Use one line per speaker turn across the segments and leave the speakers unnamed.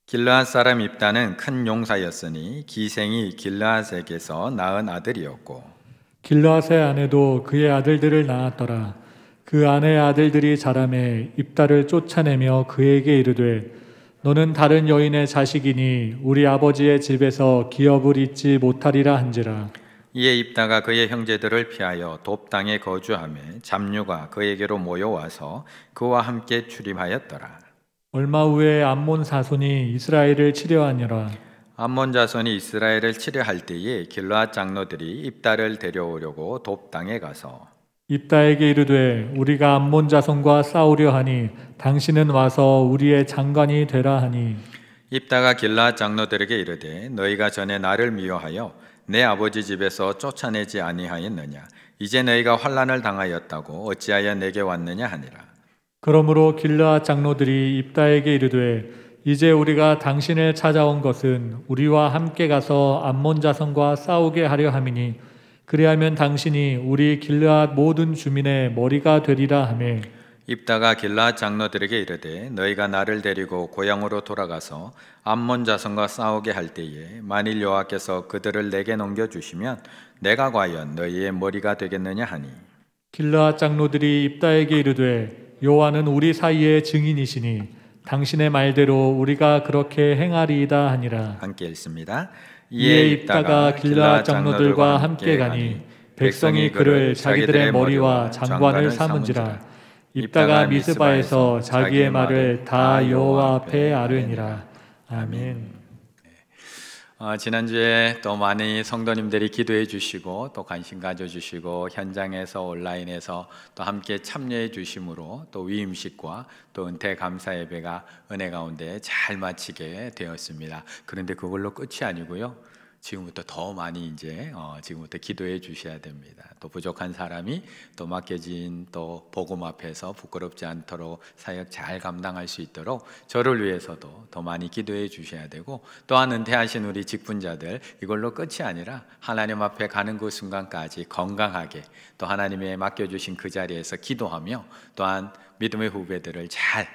길르앗 사람 입다는 큰 용사였으니 기생이 길르앗에게서 낳은 아들이었고
길르앗의 아내도 그의 아들들을 낳았더라. 그 아내의 아들들이 자라매 입다를 쫓아내며 그에게 이르되 너는 다른 여인의 자식이니 우리 아버지의 집에서 기업을 잊지 못하리라 한지라.
이에 입다가 그의 형제들을 피하여 돕 땅에 거주하며 잡류가 그에게로 모여와서 그와 함께 출입하였더라.
얼마 후에 암몬 사손이 이스라엘을 치려하니라.
암몬 자손이 이스라엘을 치려할 때에 길르앗 장로들이 입다를 데려오려고 돕 땅에 가서
입다에게 이르되 우리가 암몬 자손과 싸우려 하니 당신은 와서 우리의 장관이 되라 하니
입다가 길르앗 장로들에게 이르되 너희가 전에 나를 미워하여 내 아버지 집에서 쫓아내지 아니하였느냐 이제 너희가 환난을 당하였다고 어찌하여 내게 왔느냐 하니라.
그러므로 길르앗 장로들이 입다에게 이르되 이제 우리가 당신을 찾아온 것은 우리와 함께 가서 암몬 자손과 싸우게 하려 함이니 그리하면 당신이 우리 길르앗 모든 주민의 머리가 되리라 하매
입다가 길르앗 장로들에게 이르되 너희가 나를 데리고 고향으로 돌아가서 암몬 자손과 싸우게 할 때에 만일 여호와께서 그들을 내게 넘겨주시면 내가 과연 너희의 머리가 되겠느냐 하니
길르앗 장로들이 입다에게 이르되 여호와는 우리 사이의 증인이시니 당신의 말대로 우리가 그렇게 행하리이다 하니라.
함께 읽습니다.
이에 입다가 길르앗 장로들과 함께 가니 백성이 그를 자기들의 머리와 장관을 삼은지라. 입다가 미스바에서 자기의 말을 다 여호와 앞에 아뢰니라. 아멘.
지난주에 또 많은 성도님들이 기도해 주시고 또 관심 가져주시고 현장에서 온라인에서 또 함께 참여해 주심으로 또 위임식과 또 은퇴 감사 예배가 은혜 가운데 잘 마치게 되었습니다. 그런데 그걸로 끝이 아니고요. 지금부터 더 많이 지금부터 기도해 주셔야 됩니다. 또 부족한 사람이 또 맡겨진 또 복음 앞에서 부끄럽지 않도록 사역 잘 감당할 수 있도록 저를 위해서도 더 많이 기도해 주셔야 되고 또한 은퇴하신 우리 직분자들 이걸로 끝이 아니라 하나님 앞에 가는 그 순간까지 건강하게 또 하나님의 맡겨주신 그 자리에서 기도하며 또한 믿음의 후배들을 잘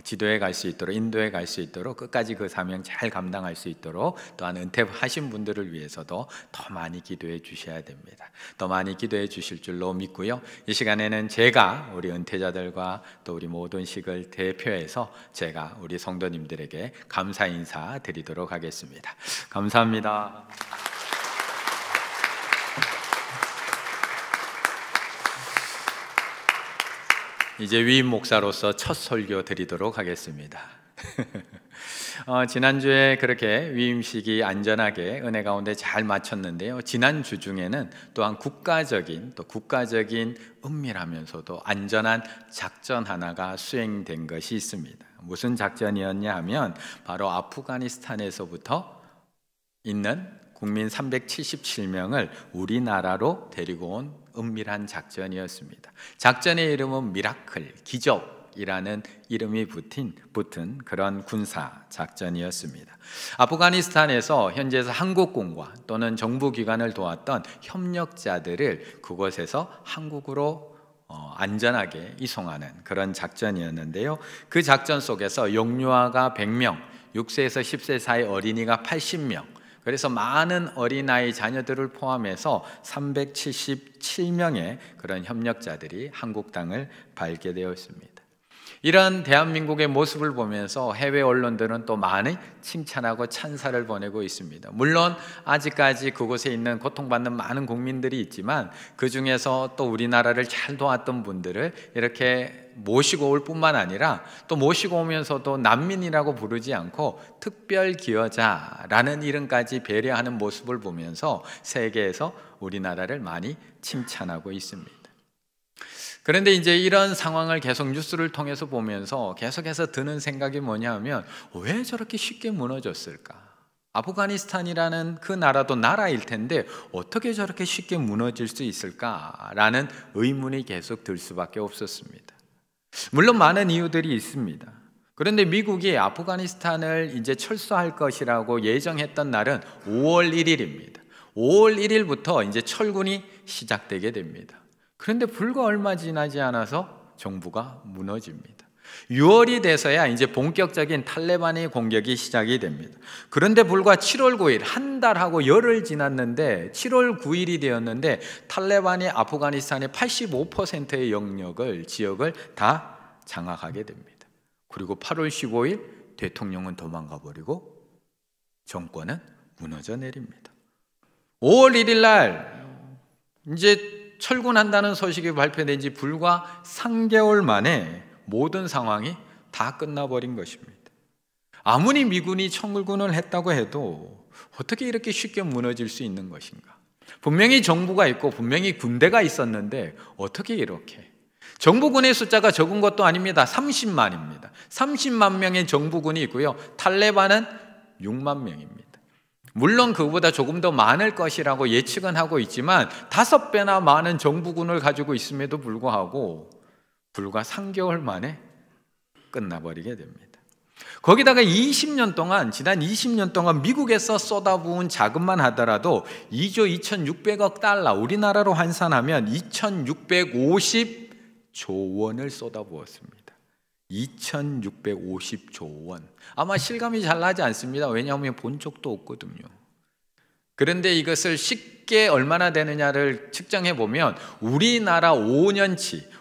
지도해 갈 수 있도록 인도해 갈 수 있도록 끝까지 그 사명 잘 감당할 수 있도록 또한 은퇴하신 분들을 위해서도 더 많이 기도해 주셔야 됩니다. 더 많이 기도해 주실 줄로 믿고요. 이 시간에는 제가 우리 은퇴자들과 또 우리 모든 식을 대표해서 제가 우리 성도님들에게 감사 인사 드리도록 하겠습니다. 감사합니다. 이제 위임 목사로서 첫 설교 드리도록 하겠습니다. 지난주에 그렇게 위임식이 안전하게 은혜 가운데 잘 마쳤는데요. 지난주 중에는 또한 국가적인 은밀하면서도 안전한 작전 하나가 수행된 것이 있습니다. 무슨 작전이었냐 하면 바로 아프가니스탄에서부터 있는 국민 377명을 우리나라로 데리고 온 은밀한 작전이었습니다. 작전의 이름은 미라클, 기적이라는 이름이 붙은 그런 군사 작전이었습니다. 아프가니스탄에서 현지에서 한국군과 또는 정부기관을 도왔던 협력자들을 그곳에서 한국으로 안전하게 이송하는 그런 작전이었는데요. 그 작전 속에서 영유아가 100명, 6세에서 10세 사이 어린이가 80명, 그래서 많은 어린아이 자녀들을 포함해서 377명의 그런 협력자들이 한국 땅을 밟게 되었습니다. 이런 대한민국의 모습을 보면서 해외 언론들은 또 많이 칭찬하고 찬사를 보내고 있습니다. 물론 아직까지 그곳에 있는 고통받는 많은 국민들이 있지만 그 중에서 또 우리나라를 잘 도왔던 분들을 이렇게 모시고 올 뿐만 아니라 또 모시고 오면서도 난민이라고 부르지 않고 특별 기여자라는 이름까지 배려하는 모습을 보면서 세계에서 우리나라를 많이 칭찬하고 있습니다. 그런데 이제 이런 상황을 계속 뉴스를 통해서 보면서 계속해서 드는 생각이 뭐냐 하면 왜 저렇게 쉽게 무너졌을까? 아프가니스탄이라는 그 나라도 나라일 텐데 어떻게 저렇게 쉽게 무너질 수 있을까라는 의문이 계속 들 수밖에 없었습니다. 물론 많은 이유들이 있습니다. 그런데 미국이 아프가니스탄을 이제 철수할 것이라고 예정했던 날은 5월 1일입니다. 5월 1일부터 이제 철군이 시작되게 됩니다. 그런데 불과 얼마 지나지 않아서 정부가 무너집니다. 6월이 돼서야 이제 본격적인 탈레반의 공격이 시작이 됩니다. 그런데 불과 7월 9일, 한 달하고 열흘 지났는데 7월 9일이 되었는데 탈레반이 아프가니스탄의 85%의 지역을 다 장악하게 됩니다. 그리고 8월 15일 대통령은 도망가 버리고 정권은 무너져 내립니다. 5월 1일 날 이제 철군한다는 소식이 발표된 지 불과 3개월 만에 모든 상황이 다 끝나버린 것입니다. 아무리 미군이 철군을 했다고 해도 어떻게 이렇게 쉽게 무너질 수 있는 것인가? 분명히 정부가 있고 분명히 군대가 있었는데 어떻게 이렇게? 정부군의 숫자가 적은 것도 아닙니다. 30만입니다. 30만 명의 정부군이 있고요. 탈레반은 6만 명입니다. 물론 그보다 조금 더 많을 것이라고 예측은 하고 있지만 5배나 많은 정부군을 가지고 있음에도 불구하고 불과 3개월 만에 끝나버리게 됩니다. 거기다가 20년 동안, 지난 20년 동안 미국에서 쏟아부은 자금만 하더라도 2조 2,600억 달러, 우리나라로 환산하면 2,650조 원을 쏟아부었습니다. 2,650조 원. 아마 실감이 잘 나지 않습니다. 왜냐하면 본 적도 없거든요. 그런데 이것을 쉽게 얼마나 되느냐를 측정해 보면 우리나라 5년치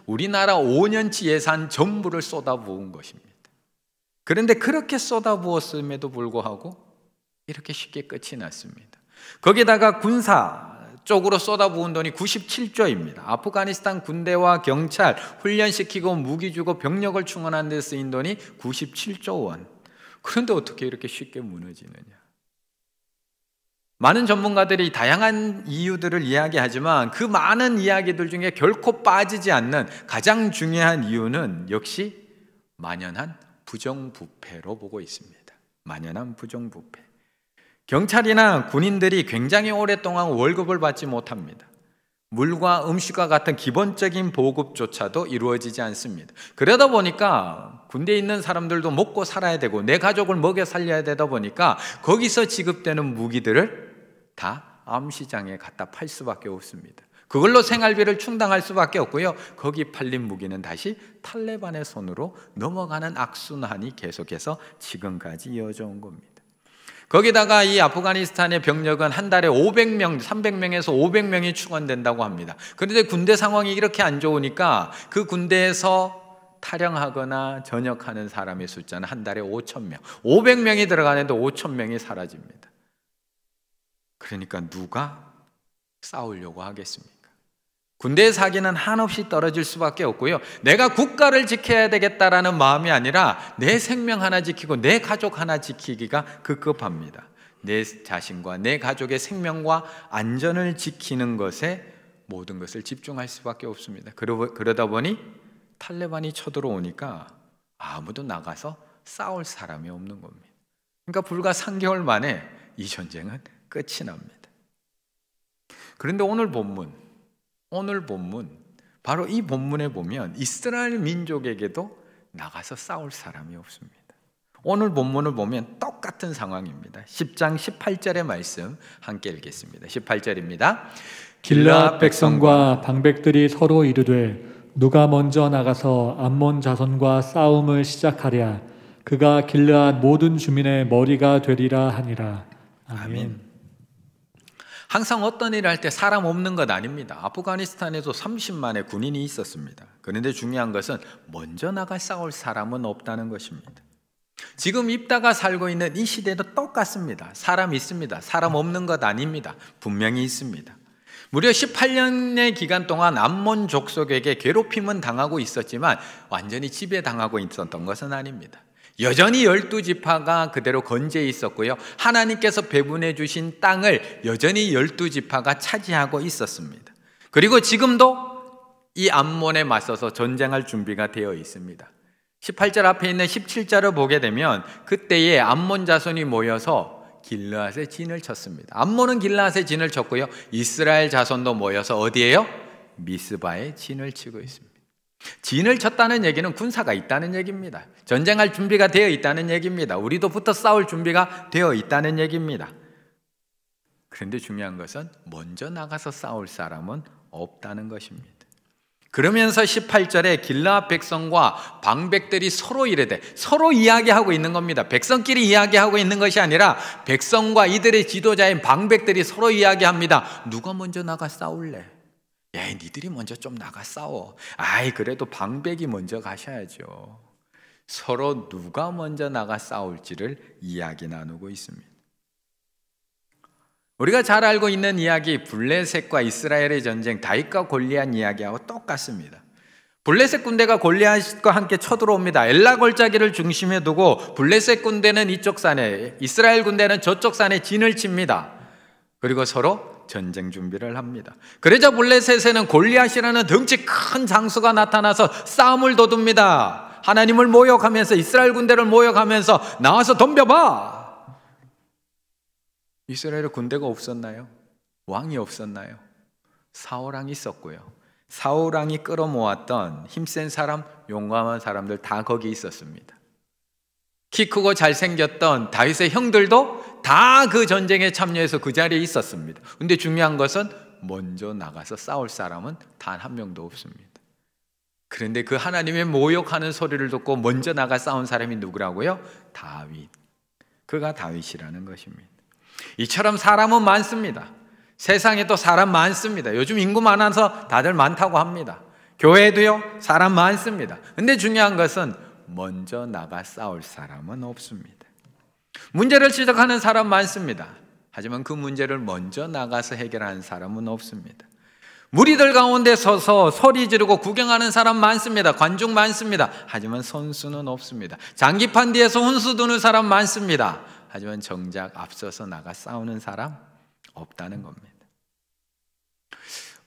예산 전부를 쏟아부은 것입니다. 그런데 그렇게 쏟아부었음에도 불구하고 이렇게 쉽게 끝이 났습니다. 거기다가 군사 쪽으로 쏟아부은 돈이 97조입니다. 아프가니스탄 군대와 경찰 훈련시키고 무기 주고 병력을 충원하는 데 쓰인 돈이 97조 원. 그런데 어떻게 이렇게 쉽게 무너지느냐? 많은 전문가들이 다양한 이유들을 이야기하지만 그 많은 이야기들 중에 결코 빠지지 않는 가장 중요한 이유는 역시 만연한 부정부패로 보고 있습니다. 만연한 부정부패. 경찰이나 군인들이 굉장히 오랫동안 월급을 받지 못합니다. 물과 음식과 같은 기본적인 보급조차도 이루어지지 않습니다. 그러다 보니까 군대에 있는 사람들도 먹고 살아야 되고 내 가족을 먹여 살려야 되다 보니까 거기서 지급되는 무기들을 다 암시장에 갖다 팔 수밖에 없습니다. 그걸로 생활비를 충당할 수밖에 없고요. 거기 팔린 무기는 다시 탈레반의 손으로 넘어가는 악순환이 계속해서 지금까지 이어져 온 겁니다. 거기다가 이 아프가니스탄의 병력은 한 달에 500명, 300명에서 500명이 충원된다고 합니다. 그런데 군대 상황이 이렇게 안 좋으니까 그 군대에서 탈영하거나 전역하는 사람의 숫자는 한 달에 5,000명. 500명이 들어가는데 5,000명이 사라집니다. 그러니까 누가 싸우려고 하겠습니까? 군대의 사기는 한없이 떨어질 수밖에 없고요. 내가 국가를 지켜야 되겠다라는 마음이 아니라 내 생명 하나 지키고 내 가족 하나 지키기가 급급합니다. 내 자신과 내 가족의 생명과 안전을 지키는 것에 모든 것을 집중할 수밖에 없습니다. 그러다 보니 탈레반이 쳐들어오니까 아무도 나가서 싸울 사람이 없는 겁니다. 그러니까 불과 3개월 만에 이 전쟁은 끝이 납니다. 그런데 오늘 본문 바로 이 본문에 보면 이스라엘 민족에게도 나가서 싸울 사람이 없습니다. 오늘 본문을 보면 똑같은 상황입니다. 10장 18절의 말씀 함께 읽겠습니다. 18절입니다.
길르앗 백성과 방백들이 서로 이르되 누가 먼저 나가서 암몬 자손과 싸움을 시작하랴 그가 길르앗 모든 주민의 머리가 되리라 하니라. 아멘.
항상 어떤 일을 할 때 사람 없는 것 아닙니다. 아프가니스탄에도 30만의 군인이 있었습니다. 그런데 중요한 것은 먼저 나가 싸울 사람은 없다는 것입니다. 지금 입다가 살고 있는 이 시대도 똑같습니다. 사람 있습니다. 사람 없는 것 아닙니다. 분명히 있습니다. 무려 18년의 기간 동안 암몬 족속에게 괴롭힘은 당하고 있었지만 완전히 지배당하고 있었던 것은 아닙니다. 여전히 12지파가 그대로 건재해 있었고요. 하나님께서 배분해 주신 땅을 여전히 12지파가 차지하고 있었습니다. 그리고 지금도 이 암몬에 맞서서 전쟁할 준비가 되어 있습니다. 18절 앞에 있는 17절을 보게 되면 그때에 암몬 자손이 모여서 길르앗에 진을 쳤습니다. 암몬은 길르앗에 진을 쳤고요. 이스라엘 자손도 모여서 어디에요? 미스바에 진을 치고 있습니다. 진을 쳤다는 얘기는 군사가 있다는 얘기입니다. 전쟁할 준비가 되어 있다는 얘기입니다. 우리도 붙어 싸울 준비가 되어 있다는 얘기입니다. 그런데 중요한 것은 먼저 나가서 싸울 사람은 없다는 것입니다. 그러면서 18절에 길르앗 백성과 방백들이 서로 이르되, 서로 이야기하고 있는 겁니다. 백성끼리 이야기하고 있는 것이 아니라 백성과 이들의 지도자인 방백들이 서로 이야기합니다. 누가 먼저 나가 싸울래? 야, 니들이 먼저 좀 나가 싸워. 아이, 그래도 방백이 먼저 가셔야죠. 서로 누가 먼저 나가 싸울지를 이야기 나누고 있습니다. 우리가 잘 알고 있는 이야기, 블레셋과 이스라엘의 전쟁, 다윗과 골리앗 이야기하고 똑같습니다. 블레셋 군대가 골리앗과 함께 쳐들어옵니다. 엘라 골짜기를 중심에 두고 블레셋 군대는 이쪽 산에, 이스라엘 군대는 저쪽 산에 진을 칩니다. 그리고 서로 전쟁 준비를 합니다. 그러자 블레셋에는 골리앗이라는 덩치 큰 장수가 나타나서 싸움을 도둡니다. 하나님을 모욕하면서, 이스라엘 군대를 모욕하면서 나와서 덤벼봐. 이스라엘에 군대가 없었나요? 왕이 없었나요? 사울왕이 있었고요. 사울왕이 끌어모았던 힘센 사람, 용감한 사람들 다 거기 있었습니다. 키 크고 잘생겼던 다윗의 형들도 다 그 전쟁에 참여해서 그 자리에 있었습니다. 근데 중요한 것은 먼저 나가서 싸울 사람은 단 한 명도 없습니다. 그런데 그 하나님의 모욕하는 소리를 듣고 먼저 나가 싸운 사람이 누구라고요? 다윗. 그가 다윗이라는 것입니다. 이처럼 사람은 많습니다. 세상에 또 사람 많습니다. 요즘 인구 많아서 다들 많다고 합니다. 교회도요, 사람 많습니다. 근데 중요한 것은 먼저 나가 싸울 사람은 없습니다. 문제를 지적하는 사람 많습니다. 하지만 그 문제를 먼저 나가서 해결하는 사람은 없습니다. 무리들 가운데 서서 소리 지르고 구경하는 사람 많습니다. 관중 많습니다. 하지만 선수는 없습니다. 장기판 뒤에서 혼수 두는 사람 많습니다. 하지만 정작 앞서서 나가 싸우는 사람 없다는 겁니다.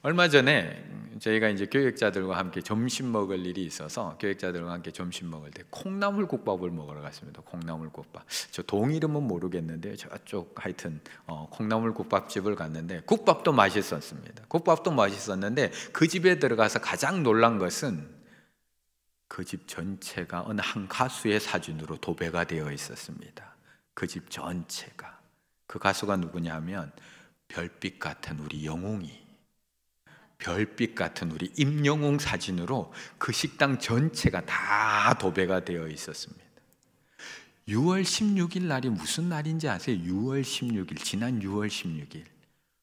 얼마 전에 저희가 이제 교육자들과 함께 점심 먹을 일이 있어서 교육자들과 함께 점심 먹을 때 콩나물국밥을 먹으러 갔습니다. 콩나물국밥. 저 동 이름은 모르겠는데 저쪽 하여튼 콩나물국밥집을 갔는데 국밥도 맛있었습니다. 국밥도 맛있었는데 그 집에 들어가서 가장 놀란 것은 그 집 전체가 어느 한 가수의 사진으로 도배가 되어 있었습니다. 그 집 전체가. 그 가수가 누구냐면 별빛 같은 우리 영웅이, 별빛 같은 우리 임영웅 사진으로 그 식당 전체가 다 도배가 되어 있었습니다. 6월 16일 날이 무슨 날인지 아세요? 6월 16일, 지난 6월 16일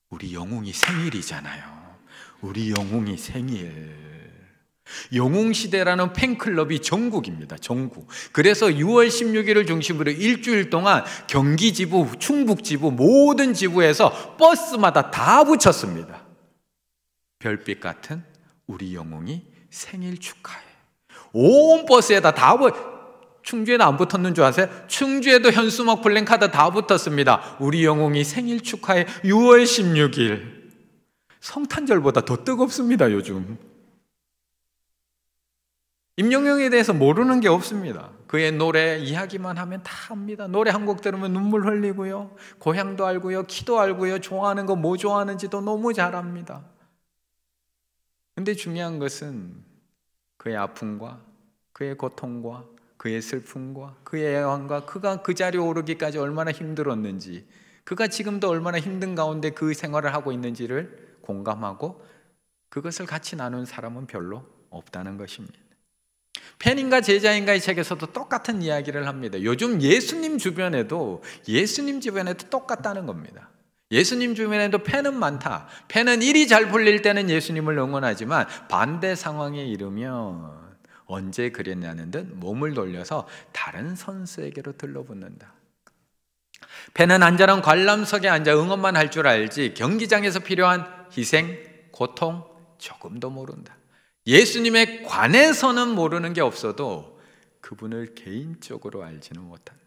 우리 영웅이 생일이잖아요. 우리 영웅이 생일. 영웅시대라는 팬클럽이 전국입니다. 전국. 그래서 6월 16일을 중심으로 일주일 동안 경기지부, 충북지부 모든 지부에서 버스마다 다 붙였습니다. 별빛 같은 우리 영웅이 생일 축하해. 온 버스에다 다 충주에는 안 붙었는 줄 아세요? 충주에도 현수막 플랜카드 다 붙었습니다. 우리 영웅이 생일 축하해. 6월 16일. 성탄절보다 더 뜨겁습니다, 요즘. 임영웅에 대해서 모르는 게 없습니다. 그의 노래 이야기만 하면 다 압니다. 노래 한 곡 들으면 눈물 흘리고요, 고향도 알고요, 키도 알고요, 좋아하는 거 뭐 좋아하는지도 너무 잘 압니다. 근데 중요한 것은 그의 아픔과 그의 고통과 그의 슬픔과 그의 애환과 그가 그 자리에 오르기까지 얼마나 힘들었는지, 그가 지금도 얼마나 힘든 가운데 그 생활을 하고 있는지를 공감하고 그것을 같이 나눈 사람은 별로 없다는 것입니다. 팬인가 제자인가의 책에서도 똑같은 이야기를 합니다. 요즘 예수님 주변에도 똑같다는 겁니다. 예수님 주변에도 팬은 많다. 팬은 일이 잘 풀릴 때는 예수님을 응원하지만 반대 상황에 이르면 언제 그랬냐는 듯 몸을 돌려서 다른 선수에게로 들러붙는다. 팬은 안전한 관람석에 앉아 응원만 할 줄 알지 경기장에서 필요한 희생, 고통 조금도 모른다. 예수님에 관해서는 모르는 게 없어도 그분을 개인적으로 알지는 못한다.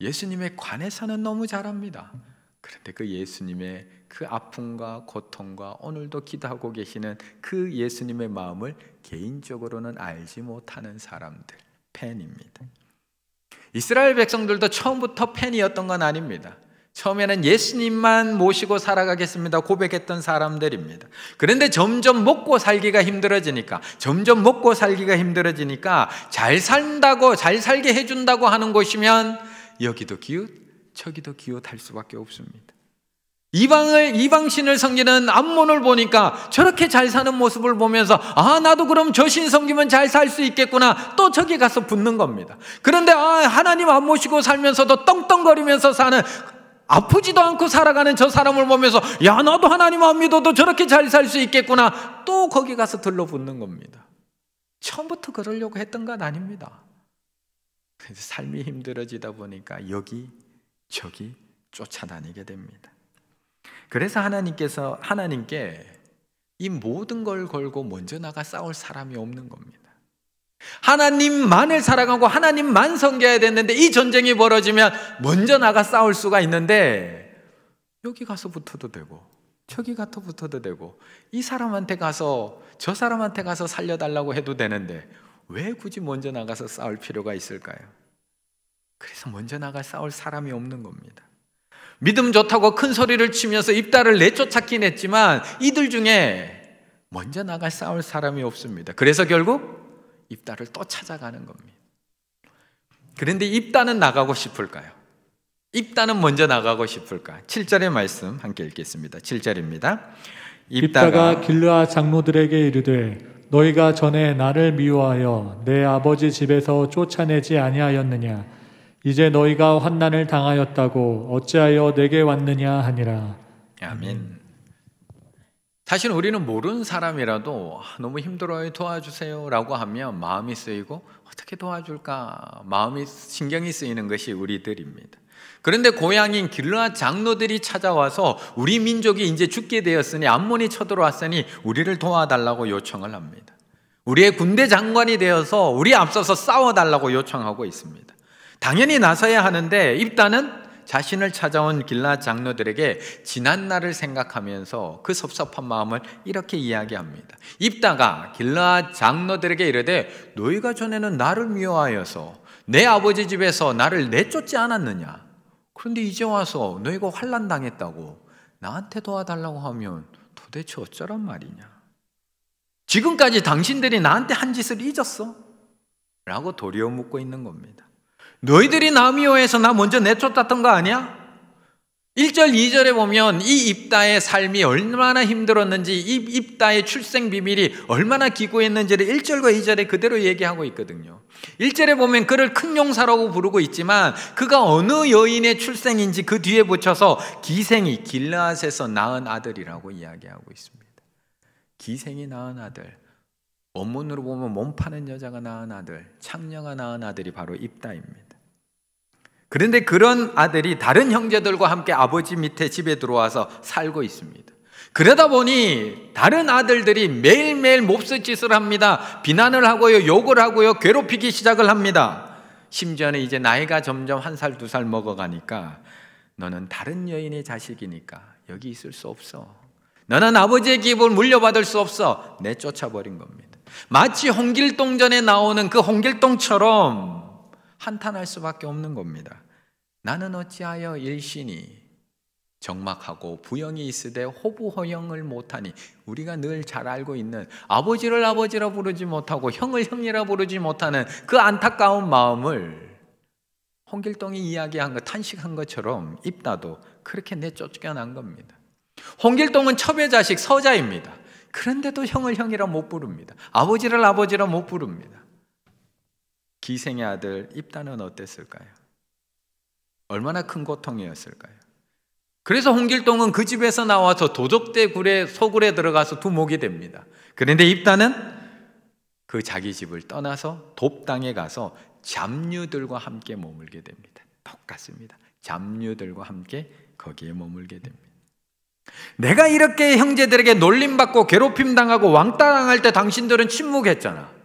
예수님에 관해서는 너무 잘 압니다. 그런데 그 예수님의 그 아픔과 고통과 오늘도 기도하고 계시는 그 예수님의 마음을 개인적으로는 알지 못하는 사람들, 팬입니다. 이스라엘 백성들도 처음부터 팬이었던 건 아닙니다. 처음에는 예수님만 모시고 살아가겠습니다 고백했던 사람들입니다. 그런데 점점 먹고 살기가 힘들어지니까 잘 산다고, 잘 살게 해준다고 하는 곳이면 여기도 기웃 저기도 기웃할 수밖에 없습니다. 이방신을 섬기는 암몬을 보니까 저렇게 잘 사는 모습을 보면서 나도 그럼 저 신 섬기면 잘 살 수 있겠구나. 또 저기 가서 붙는 겁니다. 그런데 하나님 안 모시고 살면서도 떵떵거리면서 사는, 아프지도 않고 살아가는 저 사람을 보면서 야, 나도 하나님 안 믿어도 저렇게 잘 살 수 있겠구나. 또 거기 가서 들러붙는 겁니다. 처음부터 그러려고 했던 건 아닙니다. 그래서 삶이 힘들어지다 보니까 여기 저기 쫓아다니게 됩니다. 그래서 하나님께 이 모든 걸 걸고 먼저 나가 싸울 사람이 없는 겁니다. 하나님만을 살아가고 하나님만 섬겨야 됐는데, 이 전쟁이 벌어지면 먼저 나가 싸울 수가 있는데, 여기 가서 붙어도 되고 저기 가서 붙어도 되고 이 사람한테 가서 저 사람한테 가서 살려달라고 해도 되는데 왜 굳이 먼저 나가서 싸울 필요가 있을까요? 그래서 먼저 나가 싸울 사람이 없는 겁니다. 믿음 좋다고 큰 소리를 치면서 입다를 내쫓았긴 했지만 이들 중에 먼저 나가 싸울 사람이 없습니다. 그래서 결국 입다를 또 찾아가는 겁니다. 그런데 입다는 나가고 싶을까요? 입다는 먼저 나가고 싶을까? 7절의 말씀 함께 읽겠습니다. 7절입니다.
입다가 길르앗 장로들에게 이르되 너희가 전에 나를 미워하여 내 아버지 집에서 쫓아내지 아니하였느냐? 이제 너희가 환난을 당하였다고 어찌하여 내게 왔느냐 하니라.
아멘. 사실 우리는 모르는 사람이라도 너무 힘들어요, 도와주세요 라고 하면 마음이 쓰이고 어떻게 도와줄까 마음이 신경이 쓰이는 것이 우리들입니다. 그런데 고향인 길르앗 장로들이 찾아와서 우리 민족이 이제 죽게 되었으니, 암몬이 쳐들어왔으니 우리를 도와달라고 요청을 합니다. 우리의 군대 장관이 되어서 우리 앞서서 싸워달라고 요청하고 있습니다. 당연히 나서야 하는데 입다는 자신을 찾아온 길르앗 장로들에게 지난 날을 생각하면서 그 섭섭한 마음을 이렇게 이야기합니다. 입다가 길르앗 장로들에게 이르되 너희가 전에는 나를 미워하여서 내 아버지 집에서 나를 내쫓지 않았느냐? 그런데 이제 와서 너희가 환난 당했다고 나한테 도와달라고 하면 도대체 어쩌란 말이냐? 지금까지 당신들이 나한테 한 짓을 잊었어? 라고 도리어 묻고 있는 겁니다. 너희들이 나 미워해서 나 먼저 내쫓았던 거 아니야? 1절 2절에 보면 이 입다의 삶이 얼마나 힘들었는지, 이 입다의 출생 비밀이 얼마나 기구했는지를 1절과 2절에 그대로 얘기하고 있거든요. 1절에 보면 그를 큰 용사라고 부르고 있지만 그가 어느 여인의 출생인지 그 뒤에 붙여서 기생이 길르앗에서 낳은 아들이라고 이야기하고 있습니다. 기생이 낳은 아들, 원문으로 보면 몸 파는 여자가 낳은 아들, 창녀가 낳은 아들이 바로 입다입니다. 그런데 그런 아들이 다른 형제들과 함께 아버지 밑에 집에 들어와서 살고 있습니다. 그러다 보니 다른 아들들이 매일매일 몹쓸 짓을 합니다. 비난을 하고요, 욕을 하고요, 괴롭히기 시작을 합니다. 심지어는 이제 나이가 점점 1살, 2살 먹어가니까 너는 다른 여인의 자식이니까 여기 있을 수 없어. 너는 아버지의 기업을 물려받을 수 없어. 내쫓아버린 겁니다. 마치 홍길동전에 나오는 그 홍길동처럼 한탄할 수밖에 없는 겁니다. 나는 어찌하여 일신이 정막하고 부영이 있으되 호부호영을 못하니. 우리가 늘 잘 알고 있는 아버지를 아버지라 부르지 못하고 형을 형이라 부르지 못하는 그 안타까운 마음을 홍길동이 이야기한 것, 탄식한 것처럼 입다도 그렇게 내쫓겨난 겁니다. 홍길동은 첩의 자식 서자입니다. 그런데도 형을 형이라 못 부릅니다. 아버지를 아버지라 못 부릅니다. 기생의 아들 입다는 어땠을까요? 얼마나 큰 고통이었을까요? 그래서 홍길동은 그 집에서 나와서 도적대 소굴에 들어가서 두목이 됩니다. 그런데 입다는 그 자기 집을 떠나서 돕당에 가서 잡류들과 함께 머물게 됩니다. 똑같습니다. 잡류들과 함께 거기에 머물게 됩니다. 내가 이렇게 형제들에게 놀림받고 괴롭힘당하고 왕따당할 때 당신들은 침묵했잖아.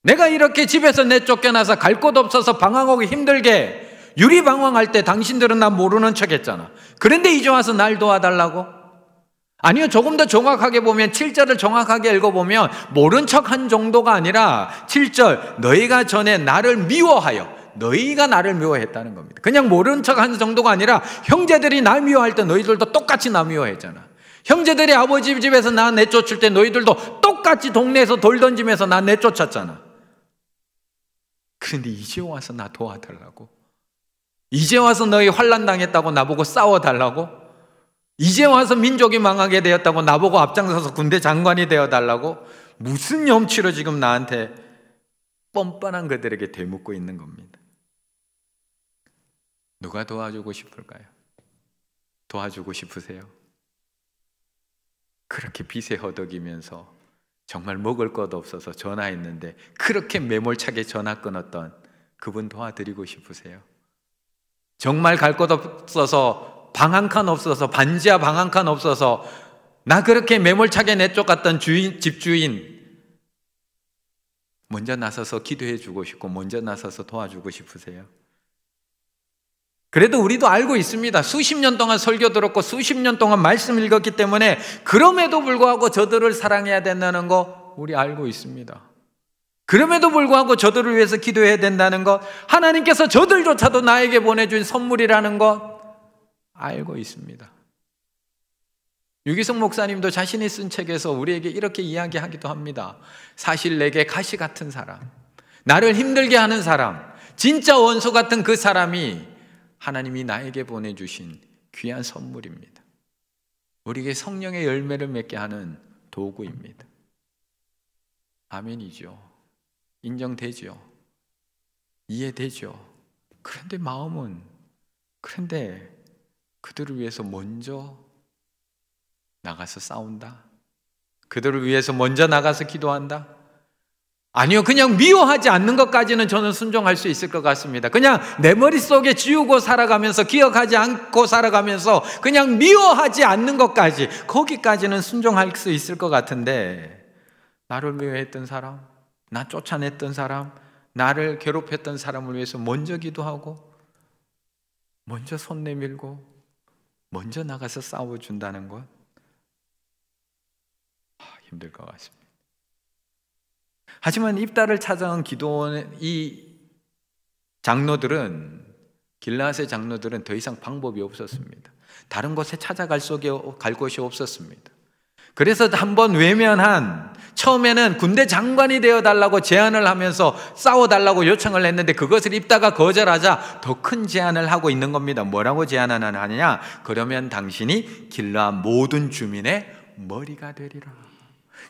내가 이렇게 집에서 내쫓겨나서 갈 곳 없어서 방황하기 힘들게 유리방황할 때 당신들은 나 모르는 척 했잖아. 그런데 이제 와서 날 도와달라고? 아니요, 조금 더 정확하게 보면 7절을 정확하게 읽어보면 모른 척한 정도가 아니라 7절 너희가 전에 나를 미워하여, 너희가 나를 미워했다는 겁니다. 그냥 모른 척한 정도가 아니라 형제들이 날 미워할 때 너희들도 똑같이 나 미워했잖아. 형제들이 아버지 집에서 나 내쫓을 때 너희들도 똑같이 동네에서 돌 던지면서 나 내쫓았잖아. 그런데 이제 와서 나 도와달라고? 이제 와서 너희 환난 당했다고 나보고 싸워달라고? 이제 와서 민족이 망하게 되었다고 나보고 앞장서서 군대 장관이 되어달라고? 무슨 염치로 지금 나한테 뻔뻔한 그들에게 되묻고 있는 겁니다. 누가 도와주고 싶을까요? 도와주고 싶으세요? 그렇게 빚에 허덕이면서 정말 먹을 것 없어서 전화했는데 그렇게 매몰차게 전화 끊었던 그분 도와드리고 싶으세요? 정말 갈 곳 없어서 방 한 칸 없어서 반지하 방 한 칸 없어서 나 그렇게 매몰차게 내쫓았던 집주인 먼저 나서서 기도해 주고 싶고 먼저 나서서 도와주고 싶으세요? 그래도 우리도 알고 있습니다. 수십 년 동안 설교 들었고 수십 년 동안 말씀 읽었기 때문에 그럼에도 불구하고 저들을 사랑해야 된다는 거 우리 알고 있습니다. 그럼에도 불구하고 저들을 위해서 기도해야 된다는 것, 하나님께서 저들조차도 나에게 보내준 선물이라는 것 알고 있습니다. 유기성 목사님도 자신이 쓴 책에서 우리에게 이렇게 이야기하기도 합니다. 사실 내게 가시 같은 사람, 나를 힘들게 하는 사람, 진짜 원수 같은 그 사람이 하나님이 나에게 보내주신 귀한 선물입니다. 우리에게 성령의 열매를 맺게 하는 도구입니다. 아멘이죠. 인정되죠. 이해되죠. 그런데 마음은, 그런데 그들을 위해서 먼저 나가서 싸운다? 그들을 위해서 먼저 나가서 기도한다? 아니요, 그냥 미워하지 않는 것까지는 저는 순종할 수 있을 것 같습니다. 그냥 내 머릿속에 지우고 살아가면서, 기억하지 않고 살아가면서 그냥 미워하지 않는 것까지, 거기까지는 순종할 수 있을 것 같은데, 나를 미워했던 사람, 나 쫓아냈던 사람, 나를 괴롭혔던 사람을 위해서 먼저 기도하고 먼저 손 내밀고 먼저 나가서 싸워준다는 것, 힘들 것 같습니다. 하지만 입다를 찾아온 기도원, 이 장로들은, 길르앗의 장로들은 더 이상 방법이 없었습니다. 다른 곳에 찾아갈 곳이 없었습니다. 그래서 한번 외면한, 처음에는 군대 장관이 되어달라고 제안을 하면서 싸워달라고 요청을 했는데 그것을 입다가 거절하자 더 큰 제안을 하고 있는 겁니다. 뭐라고 제안을 하느냐? 그러면 당신이 길르앗 모든 주민의 머리가 되리라.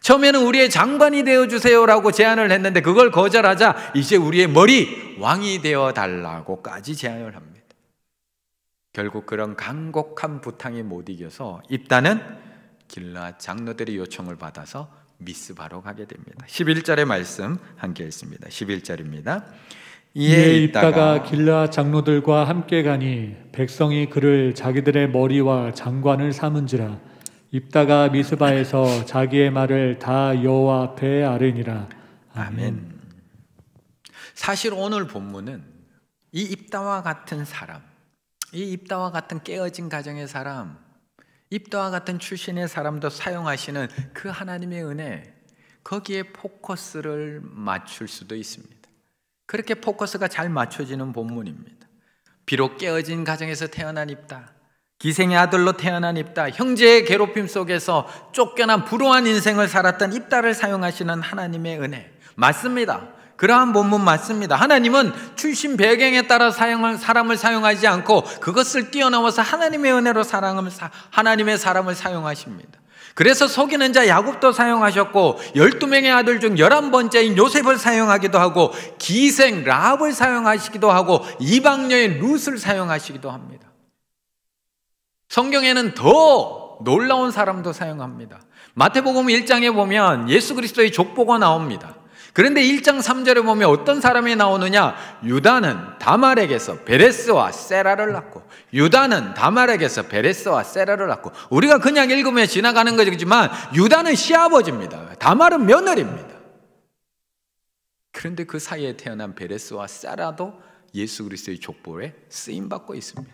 처음에는 우리의 장관이 되어주세요라고 제안을 했는데 그걸 거절하자 이제 우리의 머리, 왕이 되어달라고까지 제안을 합니다. 결국 그런 간곡한 부탁이 못 이겨서 입다는 길르앗 장로들의 요청을 받아서 미스바로 가게 됩니다. 11절의 말씀 함께 읽습니다. 11절입니다.
이에 입다가 길르앗 장로들과 함께 가니 백성이 그를 자기들의 머리와 장관을 삼은지라. 입다가 미스바에서 자기의 말을 다 여호와 앞에 아뢰니라. 아멘.
사실 오늘 본문은 이 입다와 같은 사람, 이 입다와 같은 깨어진 가정의 사람, 입다와 같은 출신의 사람도 사용하시는 그 하나님의 은혜, 거기에 포커스를 맞출 수도 있습니다. 그렇게 포커스가 잘 맞춰지는 본문입니다. 비록 깨어진 가정에서 태어난 입다, 기생의 아들로 태어난 입다, 형제의 괴롭힘 속에서 쫓겨난 불우한 인생을 살았던 입다를 사용하시는 하나님의 은혜 맞습니다. 그러한 본문 맞습니다. 하나님은 출신 배경에 따라 사람을 사용하지 않고 그것을 뛰어넘어서 하나님의 은혜로 하나님의 사람을 사용하십니다. 그래서 속이는 자 야곱도 사용하셨고 12명의 아들 중 11번째인 요셉을 사용하기도 하고 기생 라합을 사용하시기도 하고 이방녀인 룻을 사용하시기도 합니다. 성경에는 더 놀라운 사람도 사용합니다. 마태복음 1장에 보면 예수 그리스도의 족보가 나옵니다. 그런데 1장 3절에 보면 어떤 사람이 나오느냐? 유다는 다말에게서 베레스와 세라를 낳고, 유다는 다말에게서 베레스와 세라를 낳고. 우리가 그냥 읽으면 지나가는 거지만 유다는 시아버지입니다. 다말은 며느리입니다. 그런데 그 사이에 태어난 베레스와 세라도 예수 그리스도의 족보에 쓰임받고 있습니다.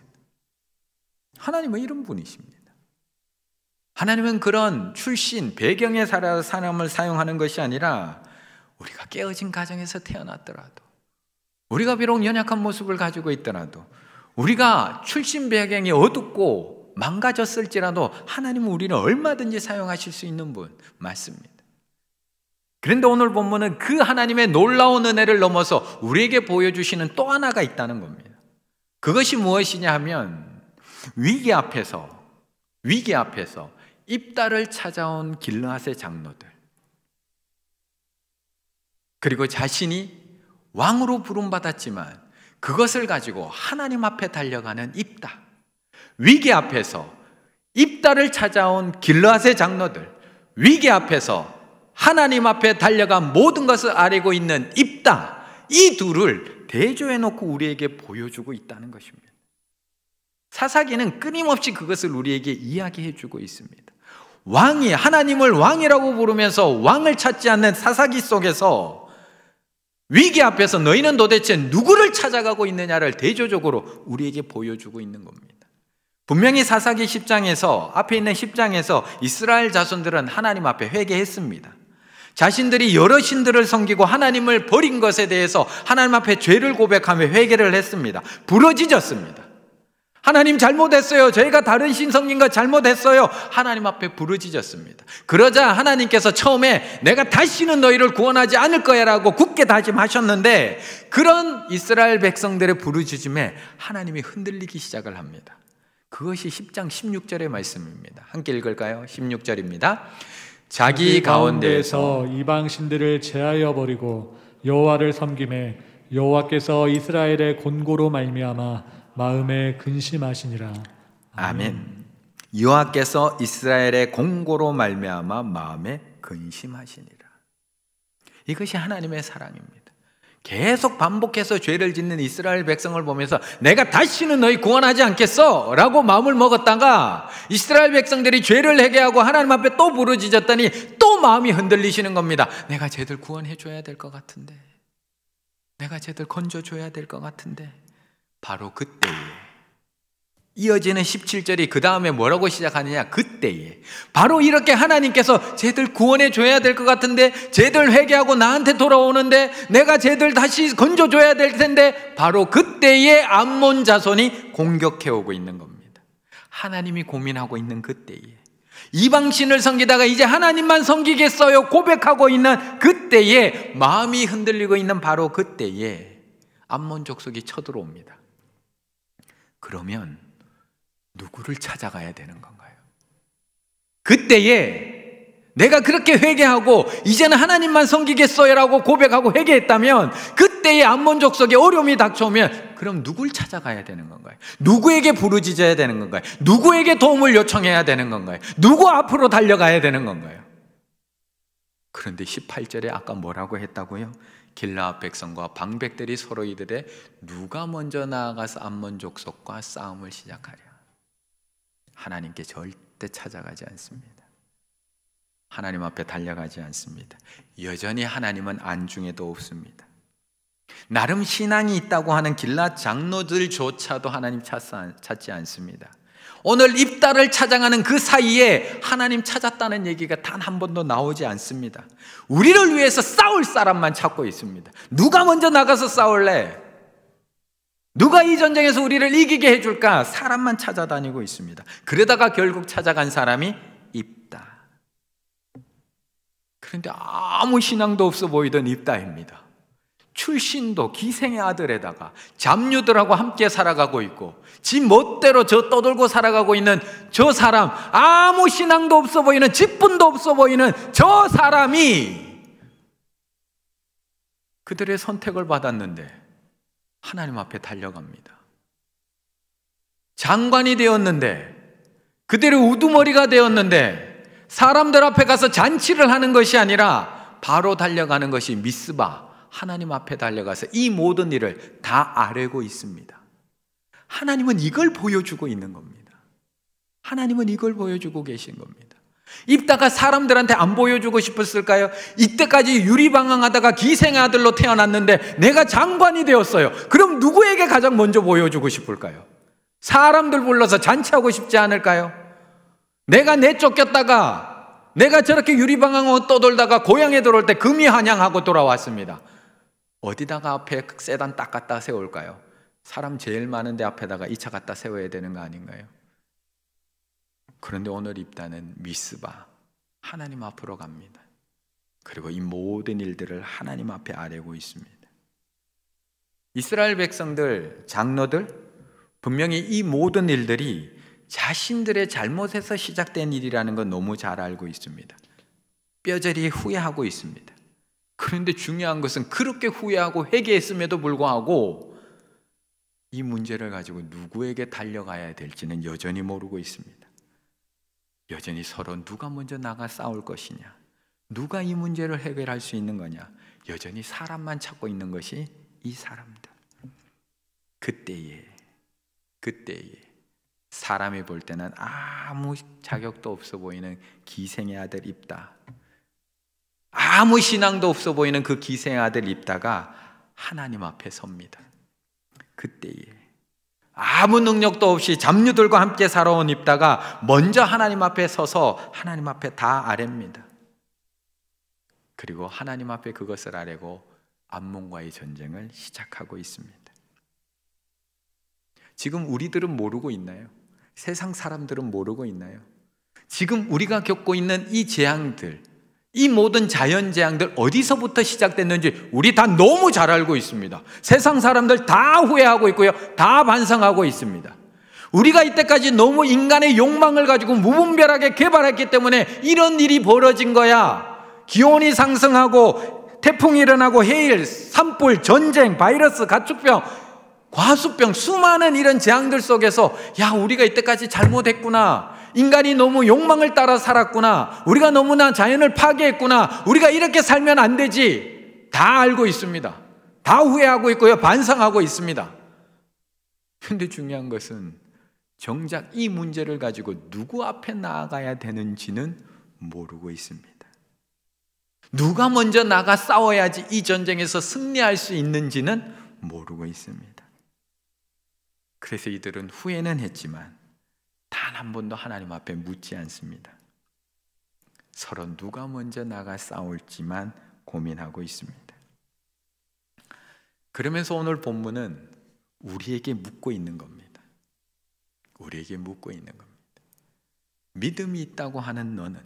하나님은 이런 분이십니다. 하나님은 그런 출신, 배경의 사람을 사용하는 것이 아니라 우리가 깨어진 가정에서 태어났더라도, 우리가 비록 연약한 모습을 가지고 있더라도, 우리가 출신 배경이 어둡고 망가졌을지라도 하나님은 우리를 얼마든지 사용하실 수 있는 분 맞습니다. 그런데 오늘 본문은 그 하나님의 놀라운 은혜를 넘어서 우리에게 보여주시는 또 하나가 있다는 겁니다. 그것이 무엇이냐 하면 위기 앞에서 위기 앞에서 입다를 찾아온 길르앗의 장로들, 그리고 자신이 왕으로 부름받았지만 그것을 가지고 하나님 앞에 달려가는 입다, 위기 앞에서 입다를 찾아온 길르앗의 장로들, 위기 앞에서 하나님 앞에 달려간 모든 것을 아뢰고 있는 입다, 이 둘을 대조해 놓고 우리에게 보여주고 있다는 것입니다. 사사기는 끊임없이 그것을 우리에게 이야기해 주고 있습니다. 왕이, 하나님을 왕이라고 부르면서 왕을 찾지 않는 사사기 속에서 위기 앞에서 너희는 도대체 누구를 찾아가고 있느냐를 대조적으로 우리에게 보여주고 있는 겁니다. 분명히 사사기 10장에서, 앞에 있는 10장에서 이스라엘 자손들은 하나님 앞에 회개했습니다. 자신들이 여러 신들을 섬기고 하나님을 버린 것에 대해서 하나님 앞에 죄를 고백하며 회개를 했습니다. 부르짖었습니다. 하나님 잘못했어요. 저희가 다른 신 섬긴 거 잘못했어요. 하나님 앞에 부르짖었습니다. 그러자 하나님께서 처음에 내가 다시는 너희를 구원하지 않을 거야 라고 굳게 다짐하셨는데, 그런 이스라엘 백성들의 부르짖음에 하나님이 흔들리기 시작을 합니다. 그것이 10장 16절의 말씀입니다. 함께 읽을까요? 16절입니다. 자기 가운데에서
이방 신들을 제하여 버리고 여호와를 섬김에 여호와께서 이스라엘의 곤고로 말미암아 마음에 근심하시니라.
아멘. 여호와께서 이스라엘의 공고로 말미암아 마음에 근심하시니라. 이것이 하나님의 사랑입니다. 계속 반복해서 죄를 짓는 이스라엘 백성을 보면서 내가 다시는 너희 구원하지 않겠어 라고 마음을 먹었다가 이스라엘 백성들이 죄를 회개하고 하나님 앞에 또 부르짖었더니 또 마음이 흔들리시는 겁니다. 내가 쟤들 구원해 줘야 될 것 같은데, 내가 쟤들 건져 줘야 될 것 같은데, 바로 그때에 이어지는 17절이 그 다음에 뭐라고 시작하느냐, 그때에 바로 이렇게 하나님께서 쟤들 구원해 줘야 될 것 같은데, 쟤들 회개하고 나한테 돌아오는데 내가 쟤들 다시 건져 줘야 될 텐데, 바로 그때에 암몬 자손이 공격해 오고 있는 겁니다. 하나님이 고민하고 있는 그때에, 이방신을 섬기다가 이제 하나님만 섬기겠어요 고백하고 있는 그때에, 마음이 흔들리고 있는 바로 그때에 암몬 족속이 쳐들어옵니다. 그러면 누구를 찾아가야 되는 건가요? 그때에 내가 그렇게 회개하고 이제는 하나님만 섬기겠어요 라고 고백하고 회개했다면, 그때에 암몬 족속에 어려움이 닥쳐오면 그럼 누굴 찾아가야 되는 건가요? 누구에게 부르짖어야 되는 건가요? 누구에게 도움을 요청해야 되는 건가요? 누구 앞으로 달려가야 되는 건가요? 그런데 18절에 아까 뭐라고 했다고요? 길르앗 백성과 방백들이 서로 이르되 누가 먼저 나아가서 암몬 족속과 싸움을 시작하랴. 하나님께 절대 찾아가지 않습니다. 하나님 앞에 달려가지 않습니다. 여전히 하나님은 안중에도 없습니다. 나름 신앙이 있다고 하는 길르앗 장로들조차도 하나님 찾지 않습니다. 오늘 입다를 찾아가는 그 사이에 하나님 찾았다는 얘기가 단 한 번도 나오지 않습니다. 우리를 위해서 싸울 사람만 찾고 있습니다. 누가 먼저 나가서 싸울래? 누가 이 전쟁에서 우리를 이기게 해줄까? 사람만 찾아다니고 있습니다. 그러다가 결국 찾아간 사람이 입다. 그런데 아무 신앙도 없어 보이던 입다입니다. 출신도 기생의 아들에다가 잡류들하고 함께 살아가고 있고 지 멋대로 저 떠돌고 살아가고 있는 저 사람, 아무 신앙도 없어 보이는, 직분도 없어 보이는 저 사람이 그들의 선택을 받았는데 하나님 앞에 달려갑니다. 장관이 되었는데, 그들의 우두머리가 되었는데, 사람들 앞에 가서 잔치를 하는 것이 아니라 바로 달려가는 것이 미스바, 하나님 앞에 달려가서 이 모든 일을 다 아뢰고 있습니다. 하나님은 이걸 보여주고 있는 겁니다. 하나님은 이걸 보여주고 계신 겁니다. 입다가 사람들한테 안 보여주고 싶었을까요? 이때까지 유리방황하다가 기생의 아들로 태어났는데 내가 장관이 되었어요. 그럼 누구에게 가장 먼저 보여주고 싶을까요? 사람들 불러서 잔치하고 싶지 않을까요? 내가 내쫓겼다가 내가 저렇게 유리방황하고 떠돌다가 고향에 들어올 때 금이 환영하고 돌아왔습니다. 어디다가 앞에 세단 딱 갖다 세울까요? 사람 제일 많은데 앞에다가 이 차 갖다 세워야 되는 거 아닌가요? 그런데 오늘 입다는 미스바, 하나님 앞으로 갑니다. 그리고 이 모든 일들을 하나님 앞에 아뢰고 있습니다. 이스라엘 백성들, 장로들, 분명히 이 모든 일들이 자신들의 잘못에서 시작된 일이라는 건 너무 잘 알고 있습니다. 뼈저리 후회하고 있습니다. 그런데 중요한 것은 그렇게 후회하고 회개했음에도 불구하고 이 문제를 가지고 누구에게 달려가야 될지는 여전히 모르고 있습니다. 여전히 서로 누가 먼저 나가 싸울 것이냐, 누가 이 문제를 해결할 수 있는 거냐, 여전히 사람만 찾고 있는 것이 이 사람들. 그때에 사람이 볼 때는 아무 자격도 없어 보이는 기생의 아들 입다, 아무 신앙도 없어 보이는 그 기생의 아들 입다가 하나님 앞에 섭니다. 그때에 아무 능력도 없이 잡류들과 함께 살아온 입다가 먼저 하나님 앞에 서서 하나님 앞에 다 아뢰입니다. 그리고 하나님 앞에 그것을 아뢰고 암몬과의 전쟁을 시작하고 있습니다. 지금 우리들은 모르고 있나요? 세상 사람들은 모르고 있나요? 지금 우리가 겪고 있는 이 재앙들, 이 모든 자연재앙들 어디서부터 시작됐는지 우리 다 너무 잘 알고 있습니다. 세상 사람들 다 후회하고 있고요, 다 반성하고 있습니다. 우리가 이때까지 너무 인간의 욕망을 가지고 무분별하게 개발했기 때문에 이런 일이 벌어진 거야. 기온이 상승하고 태풍이 일어나고 해일, 산불, 전쟁, 바이러스, 가축병, 과수병, 수많은 이런 재앙들 속에서 야, 우리가 이때까지 잘못했구나, 인간이 너무 욕망을 따라 살았구나, 우리가 너무나 자연을 파괴했구나, 우리가 이렇게 살면 안 되지, 다 알고 있습니다. 다 후회하고 있고요, 반성하고 있습니다. 그런데 중요한 것은 정작 이 문제를 가지고 누구 앞에 나아가야 되는지는 모르고 있습니다. 누가 먼저 나가 싸워야지 이 전쟁에서 승리할 수 있는지는 모르고 있습니다. 그래서 이들은 후회는 했지만 단 한 번도 하나님 앞에 묻지 않습니다. 서로 누가 먼저 나가 싸울지만 고민하고 있습니다. 그러면서 오늘 본문은 우리에게 묻고 있는 겁니다. 우리에게 묻고 있는 겁니다. 믿음이 있다고 하는 너는,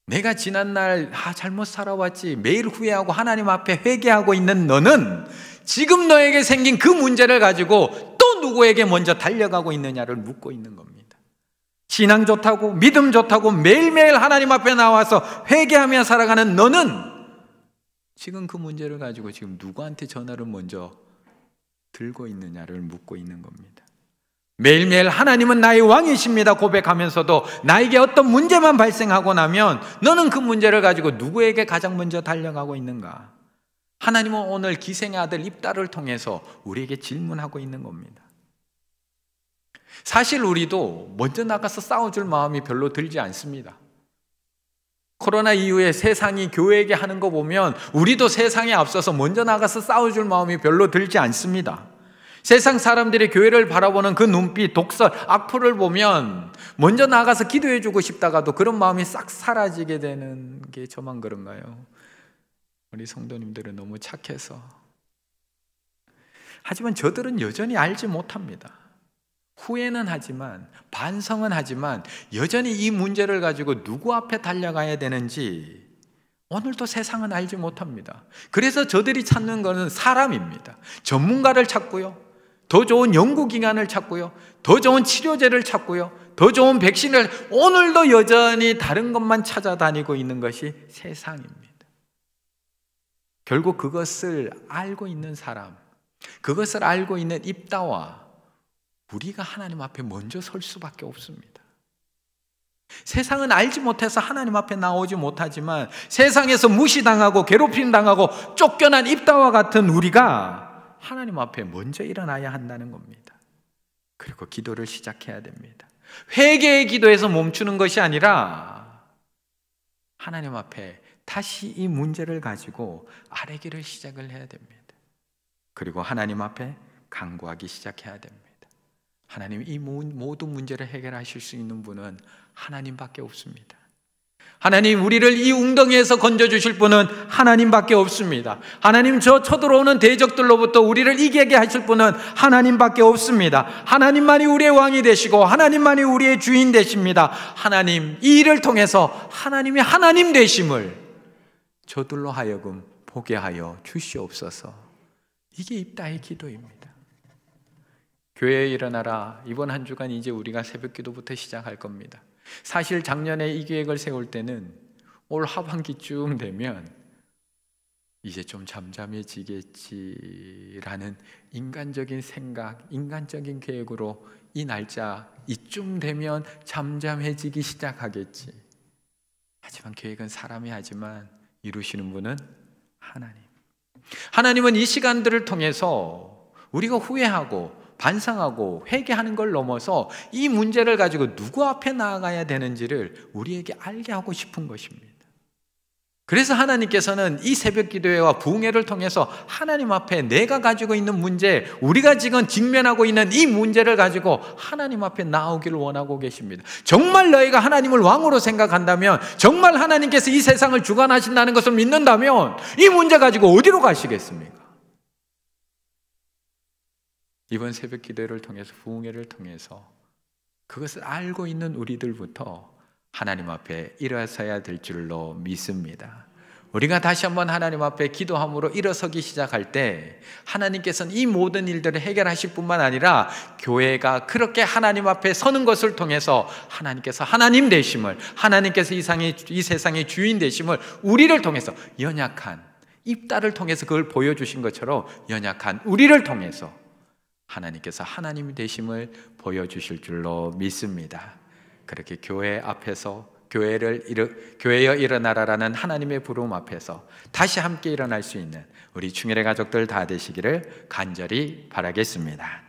내가 지난날 잘못 살아왔지 매일 후회하고 하나님 앞에 회개하고 있는 너는 지금 너에게 생긴 그 문제를 가지고 또 누구에게 먼저 달려가고 있느냐를 묻고 있는 겁니다. 신앙 좋다고, 믿음 좋다고 매일매일 하나님 앞에 나와서 회개하며 살아가는 너는 지금 그 문제를 가지고 지금 누구한테 전화를 먼저 들고 있느냐를 묻고 있는 겁니다. 매일매일 하나님은 나의 왕이십니다 고백하면서도 나에게 어떤 문제만 발생하고 나면 너는 그 문제를 가지고 누구에게 가장 먼저 달려가고 있는가? 하나님은 오늘 기생의 아들 입다를 통해서 우리에게 질문하고 있는 겁니다. 사실 우리도 먼저 나가서 싸워줄 마음이 별로 들지 않습니다. 코로나 이후에 세상이 교회에게 하는 거 보면 우리도 세상에 앞서서 먼저 나가서 싸워줄 마음이 별로 들지 않습니다. 세상 사람들이 교회를 바라보는 그 눈빛, 독설, 악플을 보면 먼저 나가서 기도해주고 싶다가도 그런 마음이 싹 사라지게 되는 게 저만 그런가요? 우리 성도님들은 너무 착해서. 하지만 저들은 여전히 알지 못합니다. 후회는 하지만, 반성은 하지만 여전히 이 문제를 가지고 누구 앞에 달려가야 되는지 오늘도 세상은 알지 못합니다. 그래서 저들이 찾는 것은 사람입니다. 전문가를 찾고요, 더 좋은 연구기관을 찾고요, 더 좋은 치료제를 찾고요, 더 좋은 백신을, 오늘도 여전히 다른 것만 찾아다니고 있는 것이 세상입니다. 결국 그것을 알고 있는 사람, 그것을 알고 있는 입다와 우리가 하나님 앞에 먼저 설 수밖에 없습니다. 세상은 알지 못해서 하나님 앞에 나오지 못하지만 세상에서 무시당하고 괴롭힘당하고 쫓겨난 입다와 같은 우리가 하나님 앞에 먼저 일어나야 한다는 겁니다. 그리고 기도를 시작해야 됩니다. 회개의 기도에서 멈추는 것이 아니라 하나님 앞에 다시 이 문제를 가지고 아뢰기를 시작을 해야 됩니다. 그리고 하나님 앞에 간구하기 시작해야 됩니다. 하나님, 이 모든 문제를 해결하실 수 있는 분은 하나님밖에 없습니다. 하나님, 우리를 이 웅덩이에서 건져주실 분은 하나님밖에 없습니다. 하나님, 저 쳐들어오는 대적들로부터 우리를 이기게 하실 분은 하나님밖에 없습니다. 하나님만이 우리의 왕이 되시고 하나님만이 우리의 주인 되십니다. 하나님, 이 일을 통해서 하나님이 하나님 되심을 저들로 하여금 보게 하여 주시옵소서. 이게 입다의 기도입니다. 교회에 일어나라. 이번 한 주간 이제 우리가 새벽 기도부터 시작할 겁니다. 사실 작년에 이 계획을 세울 때는 올 하반기쯤 되면 이제 좀 잠잠해지겠지라는 인간적인 생각, 인간적인 계획으로 이 날짜 이쯤 되면 잠잠해지기 시작하겠지. 하지만 계획은 사람이 하지만 이루시는 분은 하나님. 하나님은 이 시간들을 통해서 우리가 후회하고 반성하고 회개하는 걸 넘어서 이 문제를 가지고 누구 앞에 나아가야 되는지를 우리에게 알게 하고 싶은 것입니다. 그래서 하나님께서는 이 새벽 기도회와 부흥회를 통해서 하나님 앞에 내가 가지고 있는 문제, 우리가 지금 직면하고 있는 이 문제를 가지고 하나님 앞에 나오기를 원하고 계십니다. 정말 너희가 하나님을 왕으로 생각한다면, 정말 하나님께서 이 세상을 주관하신다는 것을 믿는다면 이 문제 가지고 어디로 가시겠습니까? 이번 새벽 기도회를 통해서, 부흥회를 통해서 그것을 알고 있는 우리들부터 하나님 앞에 일어서야 될 줄로 믿습니다. 우리가 다시 한번 하나님 앞에 기도함으로 일어서기 시작할 때 하나님께서는 이 모든 일들을 해결하실 뿐만 아니라 교회가 그렇게 하나님 앞에 서는 것을 통해서 하나님께서 하나님 되심을, 하나님께서 이 세상의 주인 되심을 우리를 통해서, 연약한 입다를 통해서 그걸 보여주신 것처럼 연약한 우리를 통해서 하나님께서 하나님 되심을 보여주실 줄로 믿습니다. 그렇게 교회 앞에서 교회여 일어나라라는 하나님의 부름 앞에서 다시 함께 일어날 수 있는 우리 충혈의 가족들 다 되시기를 간절히 바라겠습니다.